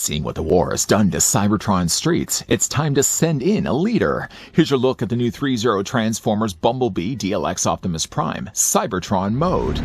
Seeing what the war has done to Cybertron streets, it's time to send in a leader. Here's your look at the new Threezero Transformers Bumblebee DLX Optimus Prime Cybertron mode.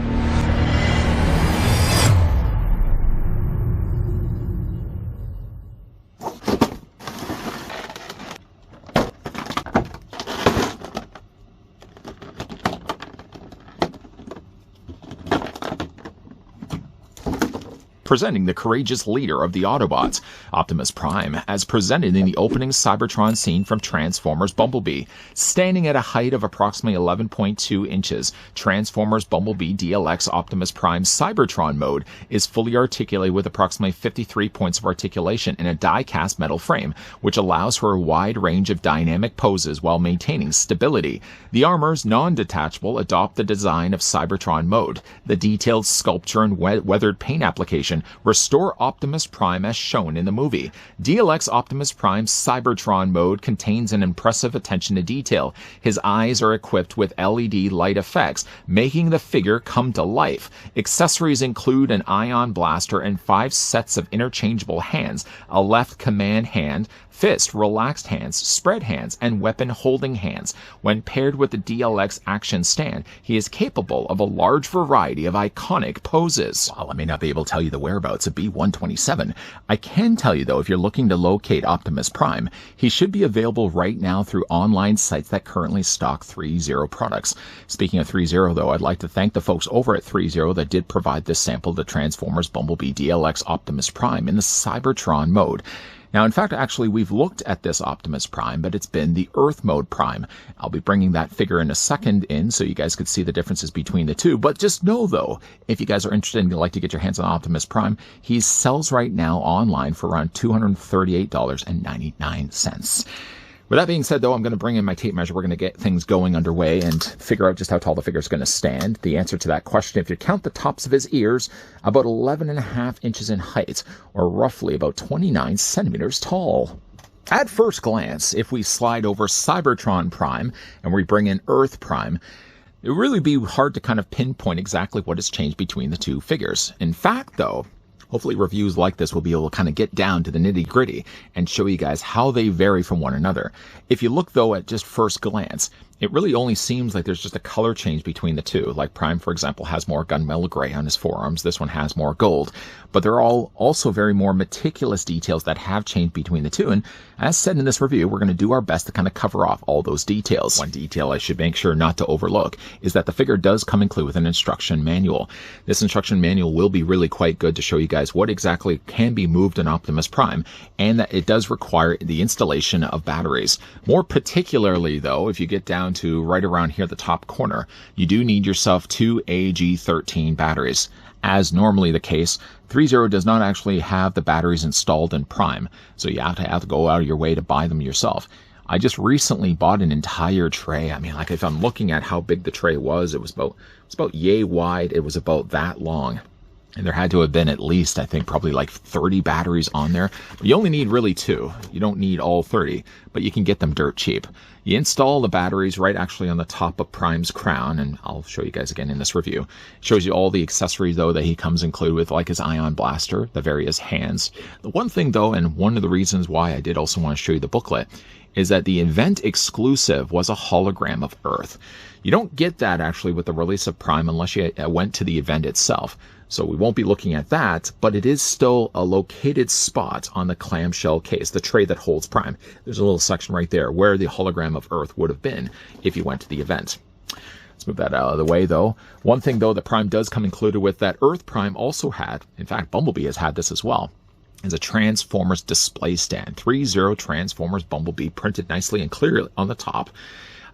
Presenting the courageous leader of the Autobots, Optimus Prime, as presented in the opening Cybertron scene from Transformers Bumblebee. Standing at a height of approximately 11.2 inches, Transformers Bumblebee DLX Optimus Prime Cybertron mode is fully articulated with approximately 53 points of articulation in a die-cast metal frame, which allows for a wide range of dynamic poses while maintaining stability. The armors, non-detachable, adopt the design of Cybertron mode. The detailed sculpture and weathered paint application restore Optimus Prime as shown in the movie. DLX Optimus Prime Cybertron mode contains an impressive attention to detail. His eyes are equipped with LED light effects, making the figure come to life. Accessories include an ion blaster and 5 sets of interchangeable hands, a left command hand, fist, relaxed hands, spread hands, and weapon-holding hands. When paired with the DLX action stand, he is capable of a large variety of iconic poses. While I may not be able to tell you the whereabouts of B-127, I can tell you, though, if you're looking to locate Optimus Prime, he should be available right now through online sites that currently stock Threezero products. Speaking of Threezero, though, I'd like to thank the folks over at Threezero that did provide this sample of the Transformers Bumblebee DLX Optimus Prime in the Cybertron mode. Now, in fact, actually, we've looked at this Optimus Prime, but it's been the Earth Mode Prime. I'll be bringing that figure in a second so you guys could see the differences between the two. But just know, though, if you guys are interested and you'd like to get your hands on Optimus Prime, he sells right now online for around $238.99. With that being said, though, I'm going to bring in my tape measure. We're going to get things going underway and figure out just how tall the figure is going to stand. The answer to that question, if you count the tops of his ears, about 11.5 inches in height, or roughly about 29 centimeters tall. At first glance, if we slide over Cybertron Prime and we bring in Earth Prime, it would really be hard to kind of pinpoint exactly what has changed between the two figures. In fact, though, hopefully reviews like this will be able to kind of get down to the nitty-gritty and show you guys how they vary from one another. If you look, though, at just first glance, it really only seems like there's just a color change between the two. Like Prime, for example, has more gunmetal gray on his forearms. This one has more gold. But they're all also very more meticulous details that have changed between the two. And as said in this review, we're going to do our best to kind of cover off all those details. One detail I should make sure not to overlook is that the figure does come included with an instruction manual. This instruction manual will be really quite good to show you guys what exactly can be moved in Optimus Prime, and that it does require the installation of batteries. More particularly, though, if you get down to right around here at the top corner, you do need yourself 2 AG13 batteries. As normally the case, Threezero does not actually have the batteries installed in Prime, so you have to go out of your way to buy them yourself. I just recently bought an entire tray. I mean, like, if I'm looking at how big the tray was, it was about yay wide. It was about that long. And there had to have been at least, I think, probably like 30 batteries on there. But you only need really 2. You don't need all 30, but you can get them dirt cheap. You install the batteries right actually on the top of Prime's crown, and I'll show you guys again in this review. It shows you all the accessories, though, that he comes included with, like his ion blaster, the various hands. The one thing, though, and one of the reasons why I did also want to show you the booklet, is that the event exclusive was a hologram of Earth. You don't get that actually with the release of Prime unless you went to the event itself. So we won't be looking at that, but it is still a located spot on the clamshell case, the tray that holds Prime. There's a little section right there where the hologram of Earth would have been if you went to the event. Let's move that out of the way, though. One thing, though, that Prime does come included with that Earth Prime also had, in fact, Bumblebee has had this as well, is a Transformers display stand. Threezero Transformers Bumblebee printed nicely and clearly on the top.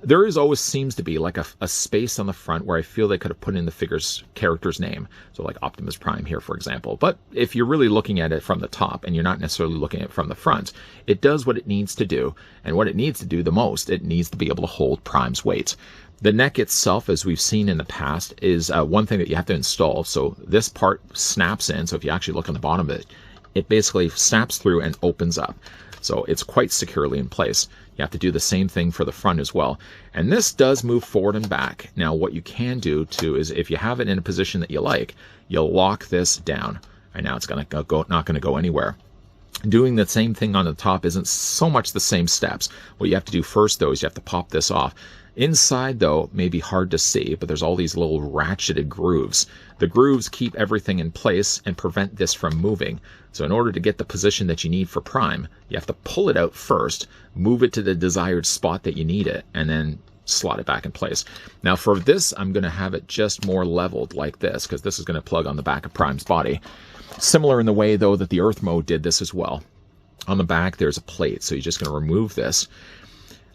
There always seems to be like a space on the front where I feel they could have put in the figure's character's name. So like Optimus Prime here, for example. But if you're really looking at it from the top and you're not necessarily looking at it from the front, it does what it needs to do. And what it needs to do the most, it needs to be able to hold Prime's weight. The neck itself, as we've seen in the past, is one thing that you have to install. So this part snaps in. So if you actually look on the bottom of it, it basically snaps through and opens up. So it's quite securely in place. You have to do the same thing for the front as well. And this does move forward and back. Now, what you can do, too, is if you have it in a position that you like, you'll lock this down. And now it's not going to go anywhere. Doing the same thing on the top isn't so much the same steps. What you have to do first, though, is you have to pop this off. Inside, though, may be hard to see, but there's all these little ratcheted grooves. The grooves keep everything in place and prevent this from moving. So in order to get the position that you need for prime, you have to pull it out first, move it to the desired spot that you need it, and then slot it back in place. Now for this, I'm going to have it just more leveled like this, because this is going to plug on the back of Prime's body. Similar in the way, though, that the Earth mode did this as well. On the back, there's a plate, so you're just going to remove this.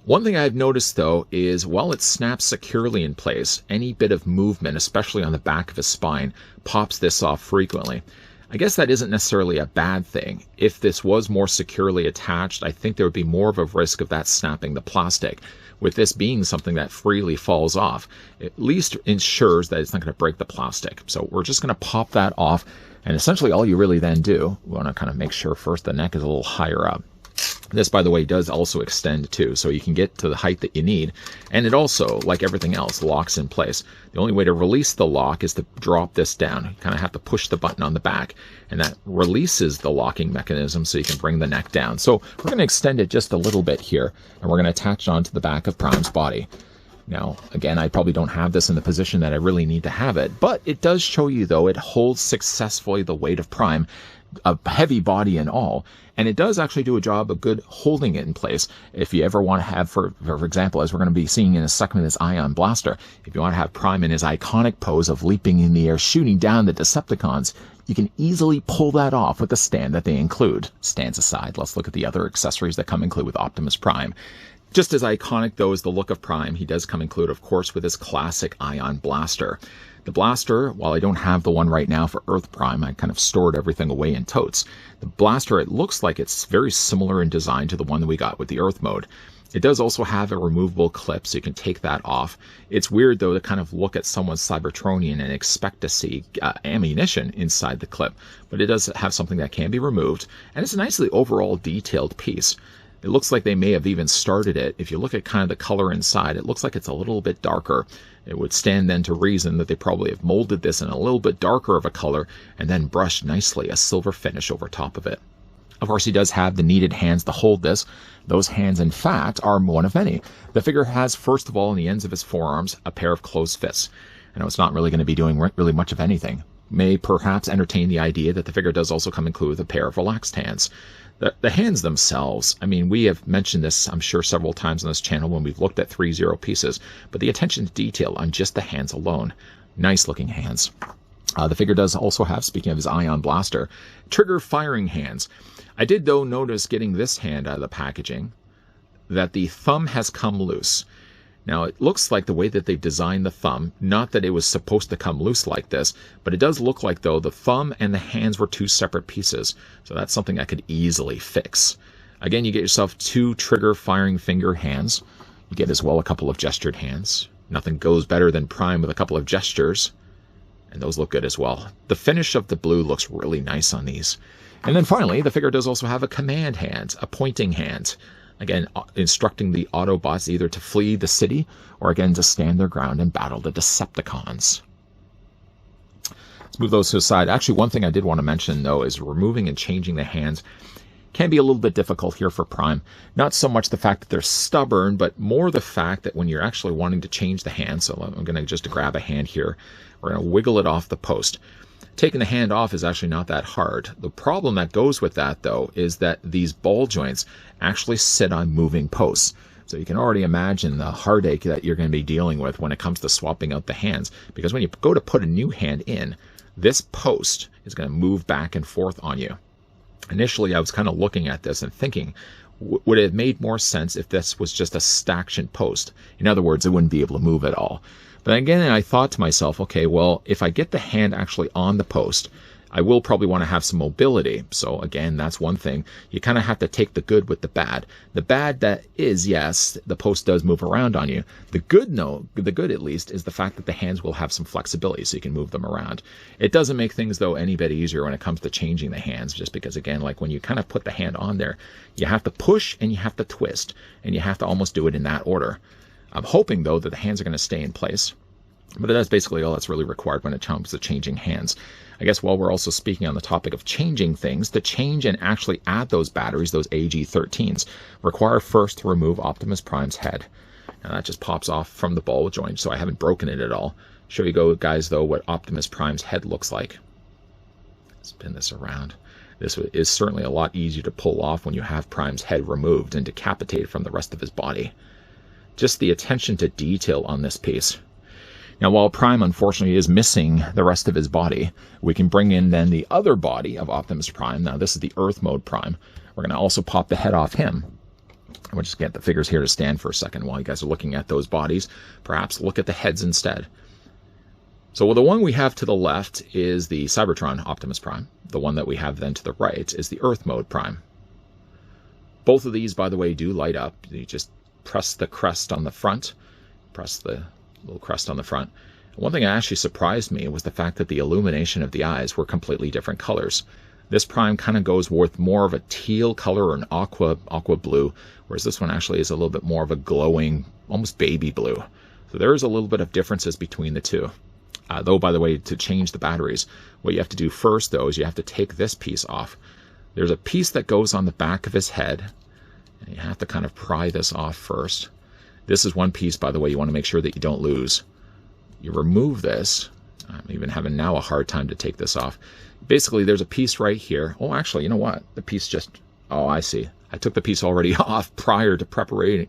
One thing I've noticed, though, is while it snaps securely in place, any bit of movement, especially on the back of his spine, pops this off frequently. I guess that isn't necessarily a bad thing. If this was more securely attached, I think there would be more of a risk of that snapping the plastic. With this being something that freely falls off, at least ensures that it's not going to break the plastic. So we're just going to pop that off. And essentially all you really then do, we want to kind of make sure first the neck is a little higher up. This, by the way, does also extend too, so you can get to the height that you need. And it also, like everything else, locks in place. The only way to release the lock is to drop this down. You kind of have to push the button on the back, and that releases the locking mechanism so you can bring the neck down. So we're going to extend it just a little bit here, and we're going to attach it onto the back of Prime's body. Now, again, I probably don't have this in the position that I really need to have it, but it does show you, though, it holds successfully the weight of Prime, a heavy body and all, and it does actually do a job of good holding it in place. If you ever want to have, for example, as we're going to be seeing in a second with this ion blaster, if you want to have Prime in his iconic pose of leaping in the air, shooting down the Decepticons, you can easily pull that off with the stand that they include. Stands aside, let's look at the other accessories that come included with Optimus Prime. Just as iconic, though, as the look of Prime, he does come included, of course, with his classic ion blaster. The blaster, while I don't have the one right now for Earth Prime, I kind of stored everything away in totes. The blaster, it looks like it's very similar in design to the one that we got with the Earth mode. It does also have a removable clip, so you can take that off. It's weird, though, to kind of look at someone's Cybertronian and expect to see ammunition inside the clip. But it does have something that can be removed, and it's a nicely overall detailed piece. It looks like they may have even started it. If you look at kind of the color inside, it looks like it's a little bit darker. It would stand then to reason that they probably have molded this in a little bit darker of a color and then brushed nicely a silver finish over top of it. Of course, he does have the needed hands to hold this. Those hands, in fact, are one of many. The figure has, first of all, on the ends of his forearms, a pair of closed fists. I know it's not really going to be doing really much of anything. May perhaps entertain the idea that the figure does also come included with a pair of relaxed hands. The hands themselves, I mean, we have mentioned this, I'm sure, several times on this channel when we've looked at Threezero pieces, but the attention to detail on just the hands alone. Nice looking hands. The figure does also have, speaking of his ion blaster, trigger firing hands. I did, though, notice getting this hand out of the packaging that the thumb has come loose. Now, it looks like the way that they've designed the thumb, not that it was supposed to come loose like this, but it does look like, though, the thumb and the hands were two separate pieces. So that's something I could easily fix. Again, you get yourself two trigger firing finger hands. You get as well a couple of gestured hands. Nothing goes better than Prime with a couple of gestures. And those look good as well. The finish of the blue looks really nice on these. And then finally, the figure does also have a command hand, a pointing hand. Again, instructing the Autobots either to flee the city or again to stand their ground and battle the Decepticons. Let's move those to the side. Actually, one thing I did want to mention, though, is removing and changing the hands can be a little bit difficult here for Prime. Not so much the fact that they're stubborn, but more the fact that when you're actually wanting to change the hand, so I'm going to just grab a hand here, we're going to wiggle it off the post. Taking the hand off is actually not that hard. The problem that goes with that, though, is that these ball joints actually sit on moving posts. So you can already imagine the heartache that you're going to be dealing with when it comes to swapping out the hands. Because when you go to put a new hand in, this post is going to move back and forth on you. Initially, I was kind of looking at this and thinking, would it have made more sense if this was just a staction post? In other words, it wouldn't be able to move at all. But again, I thought to myself, okay, well, if I get the hand actually on the post, I will probably want to have some mobility. So again, that's one thing. You kind of have to take the good with the bad. The bad that is, yes, the post does move around on you. The good, no, the good at least, is the fact that the hands will have some flexibility so you can move them around. It doesn't make things, though, any bit easier when it comes to changing the hands, just because, again, like when you kind of put the hand on there, you have to push and you have to twist, and you have to almost do it in that order. I'm hoping, though, that the hands are going to stay in place. But that's basically all that's really required when it comes to changing hands. I guess while we're also speaking on the topic of changing things, to change and actually add those batteries, those AG13s, require first to remove Optimus Prime's head. Now that just pops off from the ball joint, so I haven't broken it at all. Show you guys, though, what Optimus Prime's head looks like. Spin this around. This is certainly a lot easier to pull off when you have Prime's head removed and decapitated from the rest of his body. Just the attention to detail on this piece. Now, while Prime, unfortunately, is missing the rest of his body, we can bring in then the other body of Optimus Prime. Now, this is the Earth Mode Prime. We're going to also pop the head off him. We'll just get the figures here to stand for a second while you guys are looking at those bodies. Perhaps look at the heads instead. So the one we have to the left is the Cybertron Optimus Prime. The one that we have then to the right is the Earth Mode Prime. Both of these, by the way, do light up. You just press the crest on the front. Press the little crest on the front. One thing that actually surprised me was the fact that the illumination of the eyes were completely different colors. This Prime kind of goes with more of a teal color or an aqua blue, whereas this one actually is a little bit more of a glowing, almost baby blue. So there is a little bit of differences between the two. Though, by the way, to change the batteries, what you have to do first, though, is you have to take this piece off. There's a piece that goes on the back of his head, and you have to kind of pry this off first. This is one piece, by the way, you want to make sure that you don't lose. You remove this. I'm even having now a hard time to take this off. Basically, there's a piece right here. Oh, actually, you know what? The piece just... Oh, I see. I took the piece already off prior to preparing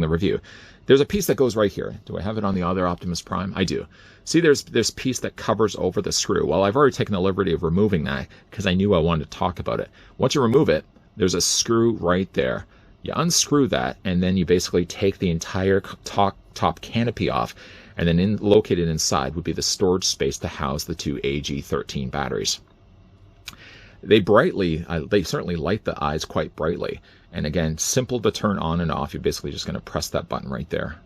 the review. There's a piece that goes right here. Do I have it on the other Optimus Prime? I do. See, there's this piece that covers over the screw. Well, I've already taken the liberty of removing that because I knew I wanted to talk about it. Once you remove it, there's a screw right there. You unscrew that, and then you basically take the entire top canopy off, and then located inside would be the storage space to house the two AG13 batteries. They certainly light the eyes quite brightly. And again, simple to turn on and off. You're basically just going to press that button right there.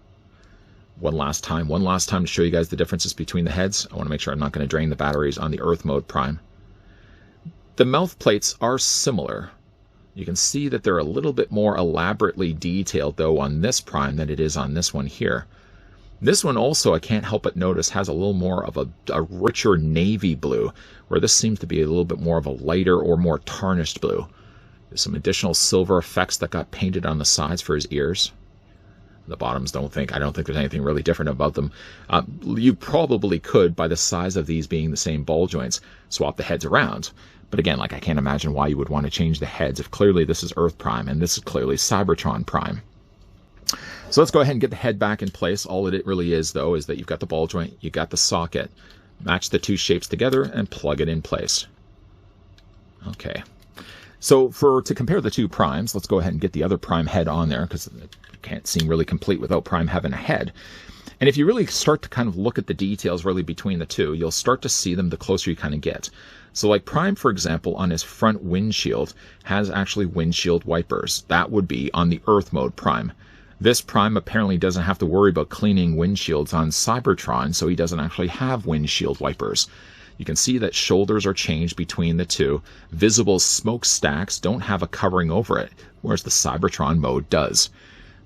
One last time to show you guys the differences between the heads. I want to make sure I'm not going to drain the batteries on the Earth Mode Prime. The mouth plates are similar. You can see that they're a little bit more elaborately detailed, though, on this Prime than it is on this one here. This one also, I can't help but notice, has a little more of a richer navy blue, where this seems to be a little bit more of a lighter or more tarnished blue. There's some additional silver effects that got painted on the sides for his ears. The bottoms, I don't think there's anything really different about them. You probably could, by the size of these being the same ball joints, swap the heads around. But again, I can't imagine why you would want to change the heads if clearly this is Earth Prime and this is clearly Cybertron Prime. So let's go ahead and get the head back in place. All it really is, though, is that you've got the ball joint, you got the socket, match the two shapes together, and plug it in place. Okay. So to compare the two primes, let's go ahead and get the other prime head on there, because it can't seem really complete without Prime having a head. And if you really start to kind of look at the details really between the two, you'll start to see them the closer you kind of get. So like Prime, for example, on his front windshield has actually windshield wipers. That would be on the Earth Mode Prime. This Prime apparently doesn't have to worry about cleaning windshields on Cybertron, so he doesn't actually have windshield wipers. You can see that shoulders are changed between the two. Visible smokestacks don't have a covering over it, whereas the Cybertron mode does.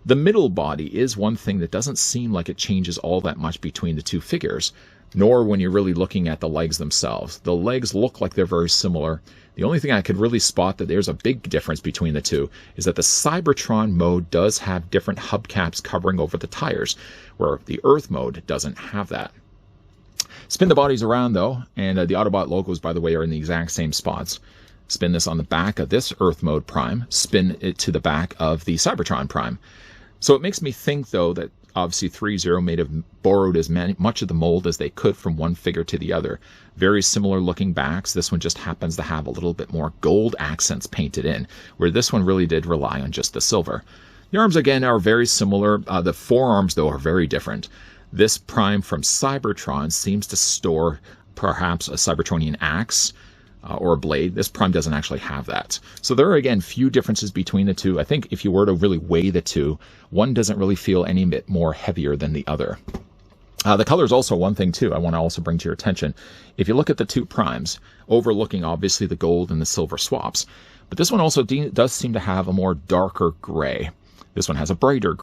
The middle body is one thing that doesn't seem like it changes all that much between the two figures, nor when you're really looking at the legs themselves. The legs look like they're very similar. The only thing I could really spot that there's a big difference between the two is that the Cybertron mode does have different hubcaps covering over the tires, where the Earth mode doesn't have that. Spin the bodies around, though, and the Autobot logos, by the way, are in the exact same spots. Spin this on the back of this Earth Mode Prime. Spin it to the back of the Cybertron Prime. So it makes me think, though, that obviously Threezero may have borrowed as much of the mold as they could from one figure to the other. Very similar looking backs. This one just happens to have a little bit more gold accents painted in, where this one really did rely on just the silver. The arms, again, are very similar. The forearms, though, are very different. This Prime from Cybertron seems to store perhaps a Cybertronian axe or a blade. This Prime doesn't actually have that. So there are, again, few differences between the two. I think if you were to really weigh the two, one doesn't really feel any bit more heavier than the other. The color is also one thing, too, I want to also bring to your attention. If you look at the two Primes, overlooking, obviously, the gold and the silver swaps, but this one also does seem to have a more darker gray. This one has a brighter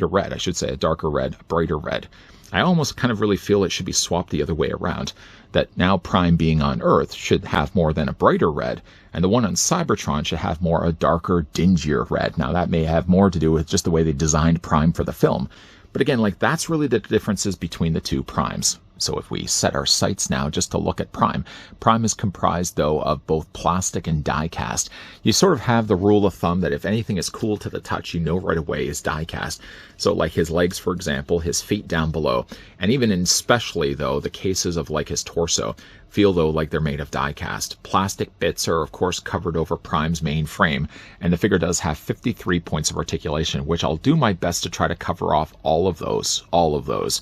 red, I should say, a darker red, a brighter red. I almost kind of really feel it should be swapped the other way around, that now Prime being on Earth should have more than a brighter red, and the one on Cybertron should have more a darker, dingier red. Now that may have more to do with just the way they designed Prime for the film. But again, like, that's really the differences between the two Primes. So if we set our sights now just to look at Prime, Prime is comprised, though, of both plastic and die-cast. You sort of have the rule of thumb that if anything is cool to the touch, you know right away is die-cast. So like his legs, for example, his feet down below, and even especially, though, the cases of like his torso, feel, though, like they're made of die-cast. Plastic bits are, of course, covered over Prime's main frame, and the figure does have 53 points of articulation, which I'll do my best to try to cover off all of those.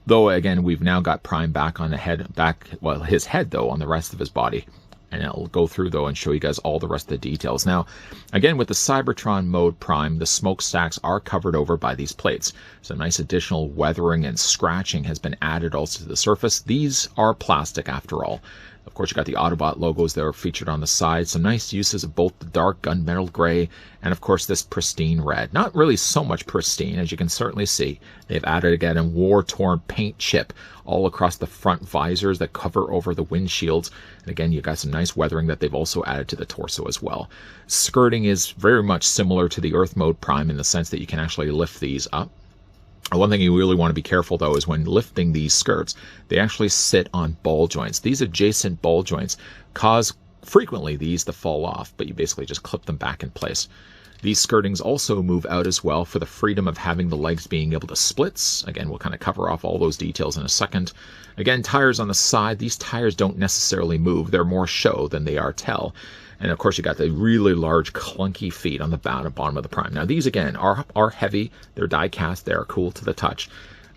Though, again, we've now got Prime back on the head, his head, though, on the rest of his body. And I'll go through, though, and show you guys all the rest of the details. Now, again, with the Cybertron mode Prime, the smokestacks are covered over by these plates. So nice additional weathering and scratching has been added also to the surface. These are plastic, after all. Of course, you got the Autobot logos that are featured on the side. Some nice uses of both the dark gunmetal gray and, of course, this pristine red. Not really so much pristine, as you can certainly see. They've added, again, a war-torn paint chip all across the front visors that cover over the windshields. And again, you got some nice weathering that they've also added to the torso as well. Skirting is very much similar to the Earth mode Prime in the sense that you can actually lift these up. One thing you really want to be careful, though, is when lifting these skirts, they actually sit on ball joints. These adjacent ball joints cause frequently these to fall off, but you basically just clip them back in place. These skirtings also move out as well for the freedom of having the legs being able to split. Again, we'll kind of cover off all those details in a second. Again, tires on the side. These tires don't necessarily move. They're more show than they are tell. And of course, you got the really large, clunky feet on the bottom of the Prime. Now, these, again, are heavy. They're die-cast. They're cool to the touch.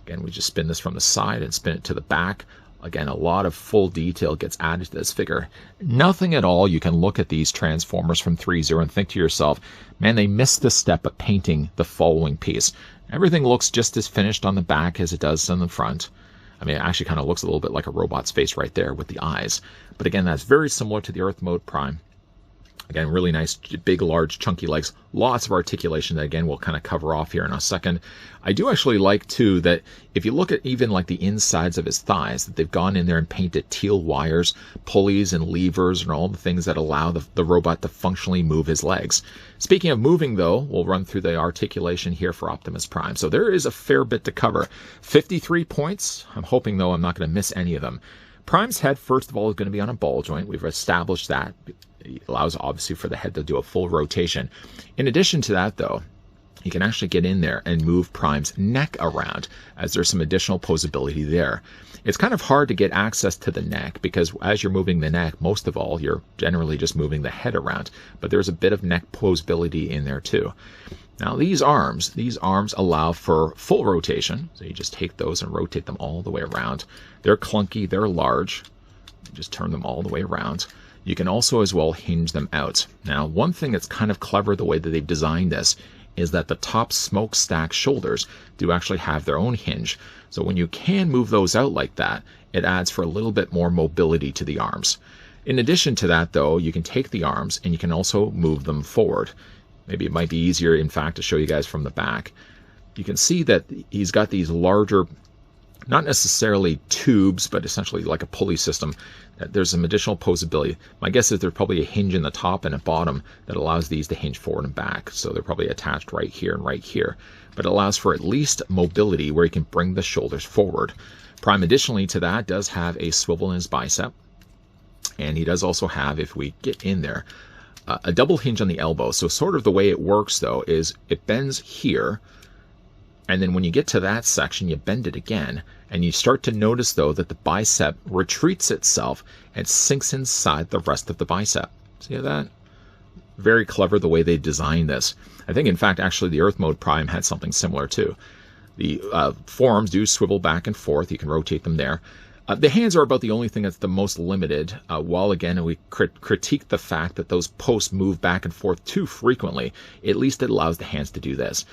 Again, we just spin this from the side and spin it to the back. Again, a lot of full detail gets added to this figure. Nothing at all. You can look at these Transformers from Threezero and think to yourself, man, they missed the step of painting the following piece. Everything looks just as finished on the back as it does on the front. I mean, it actually kind of looks a little bit like a robot's face right there with the eyes. But again, that's very similar to the Earth mode Prime. Again, really nice, big, large, chunky legs. Lots of articulation that, again, we'll kind of cover off here in a second. I do actually like, too, that if you look at even like the insides of his thighs, that they've gone in there and painted teal wires, pulleys, and levers, and all the things that allow the robot to functionally move his legs. Speaking of moving, though, we'll run through the articulation here for Optimus Prime. So there is a fair bit to cover. 53 points. I'm hoping, though, I'm not going to miss any of them. Prime's head, first of all, is going to be on a ball joint. We've established that. It allows, obviously, for the head to do a full rotation. In addition to that, though, you can actually get in there and move Prime's neck around, as there's some additional posability there. It's kind of hard to get access to the neck, because as you're moving the neck, most of all, you're generally just moving the head around. But there's a bit of neck posability in there, too. Now, these arms allow for full rotation. So you just take those and rotate them all the way around. They're clunky, they're large. You just turn them all the way around. You can also as well hinge them out. Now, one thing that's kind of clever the way that they've designed this is that the top smokestack shoulders do actually have their own hinge. So when you can move those out like that, it adds for a little bit more mobility to the arms. In addition to that, though, you can take the arms and you can also move them forward. Maybe it might be easier, in fact, to show you guys from the back. You can see that he's got these larger, not necessarily tubes, but essentially like a pulley system. There's some additional posability. My guess is there's probably a hinge in the top and a bottom that allows these to hinge forward and back. So they're probably attached right here and right here. But it allows for at least mobility where you can bring the shoulders forward. Prime, additionally to that, does have a swivel in his bicep. And he does also have, if we get in there, a double hinge on the elbow. So sort of the way it works, though, is it bends here. And then when you get to that section, you bend it again. And you start to notice, though, that the bicep retreats itself and sinks inside the rest of the bicep. See that? Very clever the way they designed this. I think, in fact, actually, the Earth mode Prime had something similar, too. The forearms do swivel back and forth. You can rotate them there. The hands are about the only thing that's the most limited, while, again, we critique the fact that those posts move back and forth too frequently. At least it allows the hands to do this.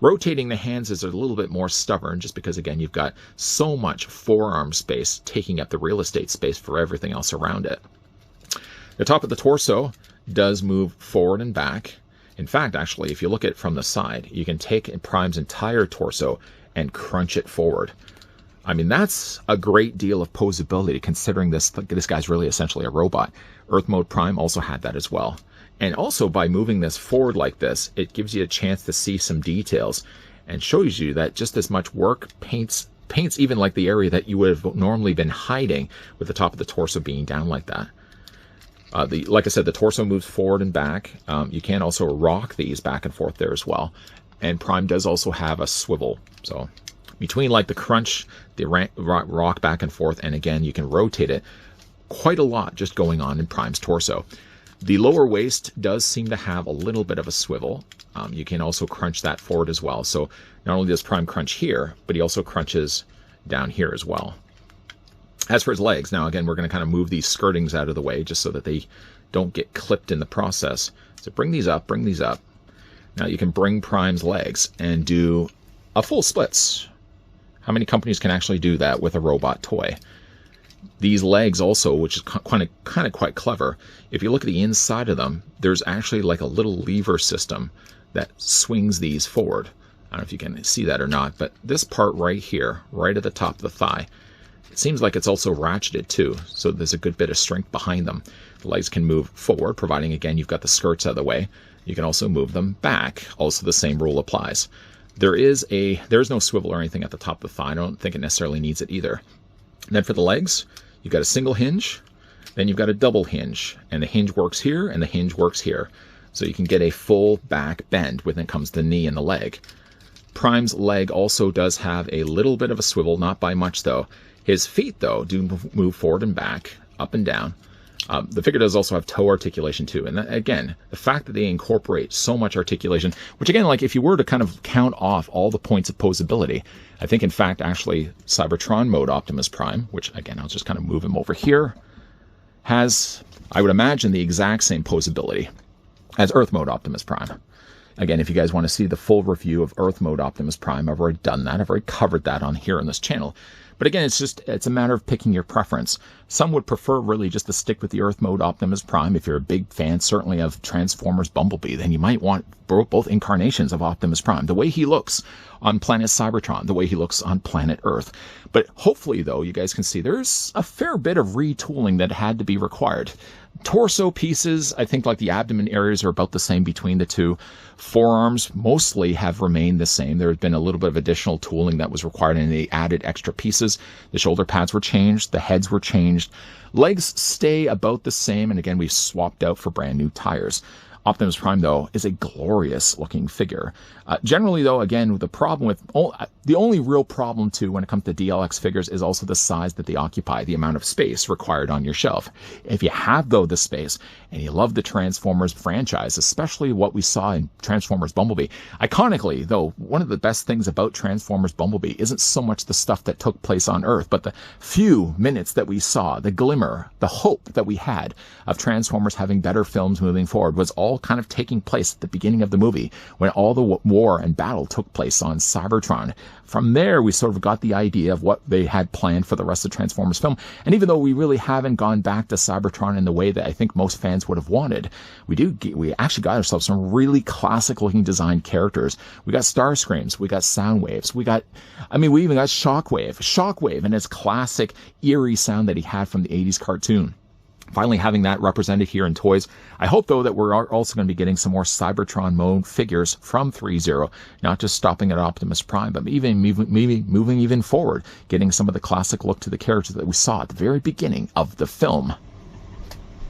Rotating the hands is a little bit more stubborn, just because, again, you've got so much forearm space taking up the real estate space for everything else around it. The top of the torso does move forward and back. In fact, actually, if you look at it from the side, you can take Prime's entire torso and crunch it forward. I mean, that's a great deal of posability considering this guy's really essentially a robot. Earth Mode Prime also had that as well. And also by moving this forward like this, it gives you a chance to see some details and shows you that just as much work paints even like the area that you would have normally been hiding with the top of the torso being down like that. Like I said, the torso moves forward and back. You can also rock these back and forth there as well. And Prime does also have a swivel. So between like the crunch, the rock back and forth, and again, you can rotate it quite a lot just going on in Prime's torso. The lower waist does seem to have a little bit of a swivel. You can also crunch that forward as well. So not only does Prime crunch here, but he also crunches down here as well. As for his legs, now again, we're going to kind of move these skirtings out of the way just so that they don't get clipped in the process. So bring these up, bring these up. Now you can bring Prime's legs and do a full splits. How many companies can actually do that with a robot toy? These legs also, which is kind of quite clever, if you look at the inside of them, there's actually like a little lever system that swings these forward. I don't know if you can see that or not, but this part right here, right at the top of the thigh, it seems like it's also ratcheted too, so there's a good bit of strength behind them. The legs can move forward, providing again you've got the skirts out of the way. You can also move them back. Also the same rule applies. There's no swivel or anything at the top of the thigh. I don't think it necessarily needs it either. And then for the legs, you've got a single hinge, then you've got a double hinge, and the hinge works here and the hinge works here. So you can get a full back bend when it comes to the knee and the leg. Prime's leg also does have a little bit of a swivel, not by much though. His feet though do move forward and back, up and down. The figure does also have toe articulation too. And that, again, the fact that they incorporate so much articulation, which again, like if you were to kind of count off all the points of posability, I think in fact actually Cybertron mode Optimus Prime, which again, I'll just kind of move him over here, has, I would imagine, the exact same posability as Earth mode Optimus Prime. Again, if you guys want to see the full review of Earth mode Optimus Prime, I've already done that. I've already covered that on here on this channel. But again, it's a matter of picking your preference. Some would prefer really just to stick with the Earth mode Optimus Prime. If you're a big fan, certainly, of Transformers Bumblebee, then you might want both incarnations of Optimus Prime. The way he looks on planet Cybertron, the way he looks on planet Earth. But hopefully, though, you guys can see there's a fair bit of retooling that had to be required. Torso pieces, I think like the abdomen areas are about the same between the two. Forearms mostly have remained the same. There had been a little bit of additional tooling that was required and they added extra pieces. The shoulder pads were changed. The heads were changed. Legs stay about the same. And again, we've swapped out for brand new tires. Optimus Prime, though, is a glorious looking figure. Generally, though, again, the problem with the only real problem too when it comes to DLX figures is also the size that they occupy, the amount of space required on your shelf. If you have, though, the space and you love the Transformers franchise, especially what we saw in Transformers Bumblebee, iconically, though, one of the best things about Transformers Bumblebee isn't so much the stuff that took place on Earth, but the few minutes that we saw, the glimmer, the hope that we had of Transformers having better films moving forward was all kind of taking place at the beginning of the movie when all the war and battle took place on Cybertron. From there, we sort of got the idea of what they had planned for the rest of Transformers film. And even though we really haven't gone back to Cybertron in the way that I think most fans would have wanted, we actually got ourselves some really classic looking designed characters. We got Starscreams, we got Soundwaves, we even got Shockwave and his classic eerie sound that he had from the 80s cartoon. Finally having that represented here in toys. I hope, though, that we're also going to be getting some more Cybertron mode figures from Threezero, not just stopping at Optimus Prime, but even moving even forward, getting some of the classic look to the characters that we saw at the very beginning of the film.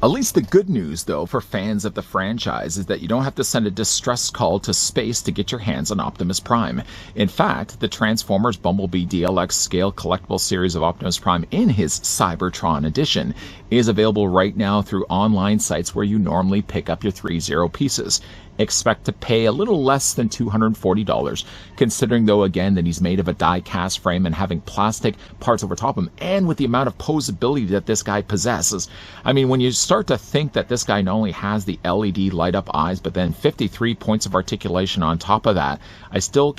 At least the good news, though, for fans of the franchise is that you don't have to send a distress call to space to get your hands on Optimus Prime. In fact, the Transformers Bumblebee DLX Scale Collectible Series of Optimus Prime in his Cybertron edition is available right now through online sites where you normally pick up your Threezero pieces. Expect to pay a little less than $240, considering, though, again, that he's made of a die-cast frame and having plastic parts over top of him, and with the amount of posability that this guy possesses. I mean, when you start to think that this guy not only has the LED light-up eyes, but then 53 points of articulation on top of that, I'm still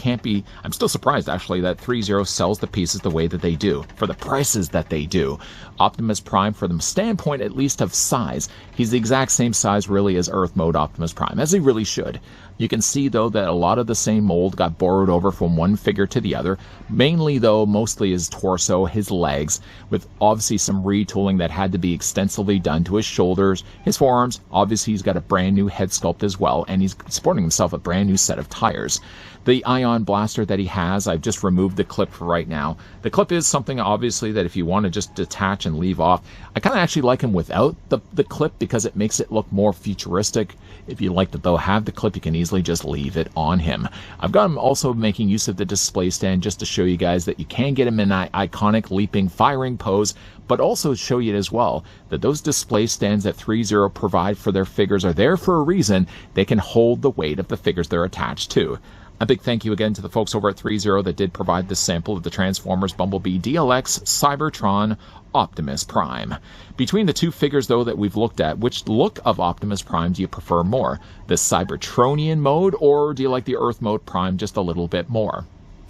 surprised, actually, that Threezero sells the pieces the way that they do, for the prices that they do. Optimus Prime, from the standpoint at least of size, he's the exact same size, really, as Earth mode Optimus Prime, as he really should. You can see, though, that a lot of the same mold got borrowed over from one figure to the other. Mainly, though, mostly his torso, his legs, with obviously some retooling that had to be extensively done to his shoulders, his forearms. Obviously, he's got a brand new head sculpt as well, and he's sporting himself a brand new set of tires. The ion blaster that he has, I've just removed the clip for right now. The clip is something, obviously, that if you want to just detach and leave off, I kind of actually like him without the clip because it makes it look more futuristic. If you like to, though, have the clip, you can easily just leave it on him. I've got him also making use of the display stand just to show you guys that you can get him in that iconic leaping, firing pose, but also show you as well that those display stands that Threezero provide for their figures are there for a reason. They can hold the weight of the figures they're attached to. A big thank you again to the folks over at Threezero that did provide this sample of the Transformers Bumblebee DLX Cybertron Optimus Prime. Between the two figures, though, that we've looked at, which look of Optimus Prime do you prefer more? The Cybertronian mode, or do you like the Earth mode Prime just a little bit more?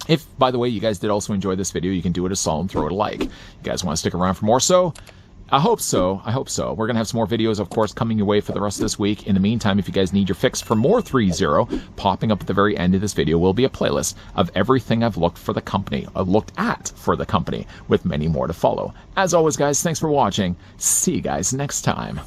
If, by the way, you guys did also enjoy this video, you can do it a solid and throw it a like. You guys want to stick around for more? So I hope so. I hope so. We're going to have some more videos, of course, coming your way for the rest of this week. In the meantime, if you guys need your fix for more Threezero, popping up at the very end of this video will be a playlist of everything I've looked at for the company, with many more to follow. As always, guys, thanks for watching. See you guys next time.